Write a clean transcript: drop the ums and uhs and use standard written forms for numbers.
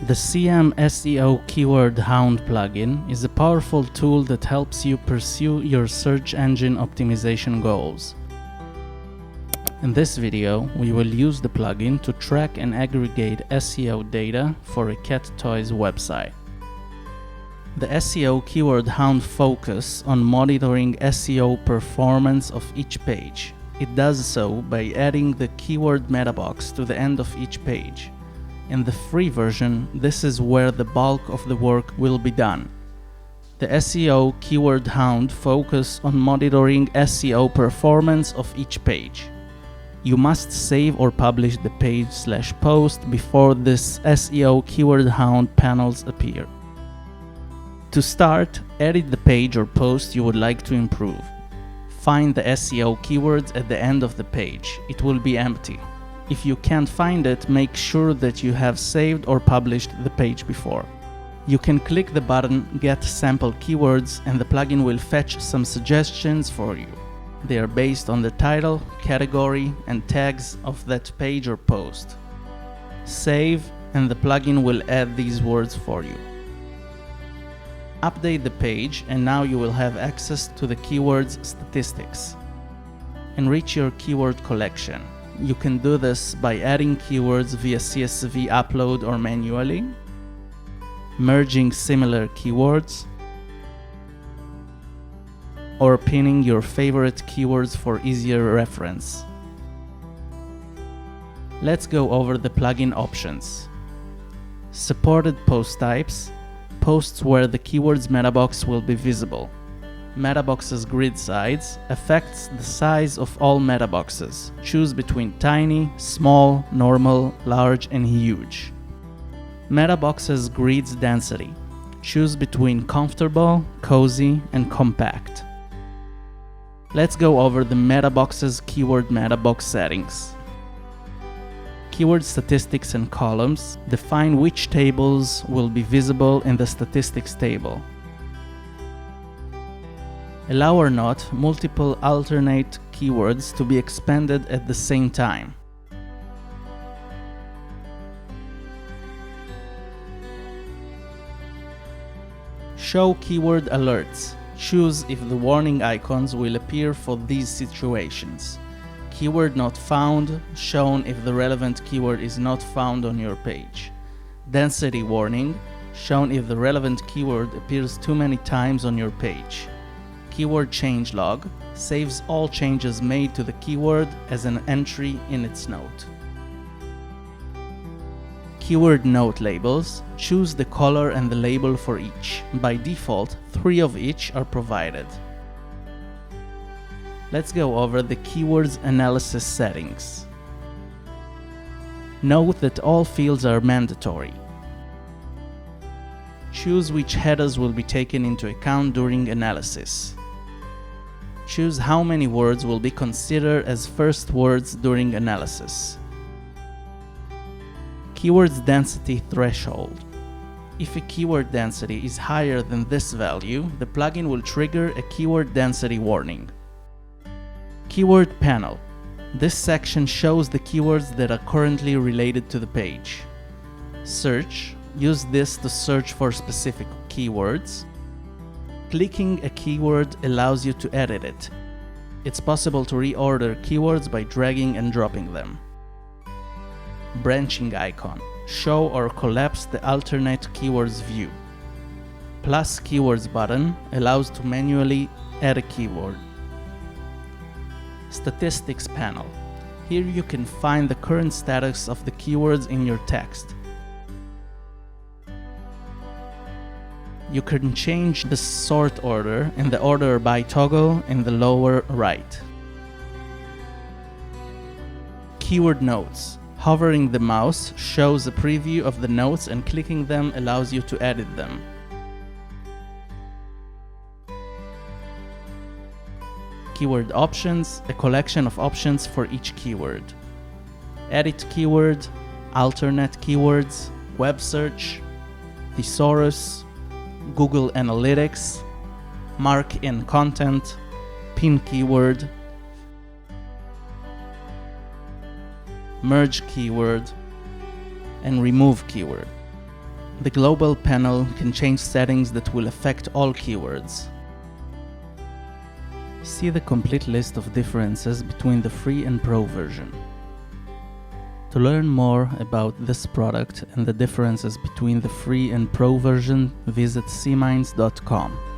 The CM SEO Keyword Hound plugin is a powerful tool that helps you pursue your search engine optimization goals. In this video, we will use the plugin to track and aggregate SEO data for a cat toys website. The SEO Keyword Hound focuses on monitoring SEO performance of each page. It does so by adding the keyword Metabox to the end of each page. In the free version, this is where the bulk of the work will be done. The SEO Keyword Hound focuses on monitoring SEO performance of each page. You must save or publish the page/post before this SEO Keyword Hound panels appear. To start, edit the page or post you would like to improve. Find the SEO keywords at the end of the page. It will be empty. If you can't find it, make sure that you have saved or published the page before. You can click the button Get Sample Keywords and the plugin will fetch some suggestions for you. They are based on the title, category, and tags of that page or post. Save and the plugin will add these words for you. Update the page and now you will have access to the keywords statistics. Enrich your keyword collection. You can do this by adding keywords via CSV upload or manually, merging similar keywords, or pinning your favorite keywords for easier reference. Let's go over the plugin options. Supported post types, posts where the keywords Metabox will be visible. Metabox's grid size affects the size of all Metaboxes. Choose between tiny, small, normal, large, and huge. Metabox's grids density. Choose between comfortable, cozy, and compact. Let's go over the Metabox's keyword Metabox settings. Keyword statistics and columns define which tables will be visible in the statistics table. Allow or not multiple alternate keywords to be expanded at the same time. Show keyword alerts. Choose if the warning icons will appear for these situations. Keyword not found, shown if the relevant keyword is not found on your page. Density warning, shown if the relevant keyword appears too many times on your page. Keyword changelog saves all changes made to the keyword as an entry in its note. Keyword note labels. Choose the color and the label for each. By default, 3 of each are provided. Let's go over the keywords analysis settings. Note that all fields are mandatory. Choose which headers will be taken into account during analysis. Choose how many words will be considered as first words during analysis. Keywords density threshold. If a keyword density is higher than this value, the plugin will trigger a keyword density warning. Keyword panel. This section shows the keywords that are currently related to the page. Search. Use this to search for specific keywords. Clicking a keyword allows you to edit it. It's possible to reorder keywords by dragging and dropping them. Branching icon. Show or collapse the alternate keywords view. Plus keywords button allows to manually add a keyword. Statistics panel. Here you can find the current status of the keywords in your text. You can change the sort order in the order by toggle in the lower right. Keyword notes. Hovering the mouse shows a preview of the notes and clicking them allows you to edit them. Keyword options, a collection of options for each keyword. Edit keyword, alternate keywords, web search, thesaurus, Google Analytics, mark in content, pin keyword, merge keyword, and remove keyword. The global panel can change settings that will affect all keywords. See the complete list of differences between the free and pro version. To learn more about this product and the differences between the free and pro version, visit cminds.com.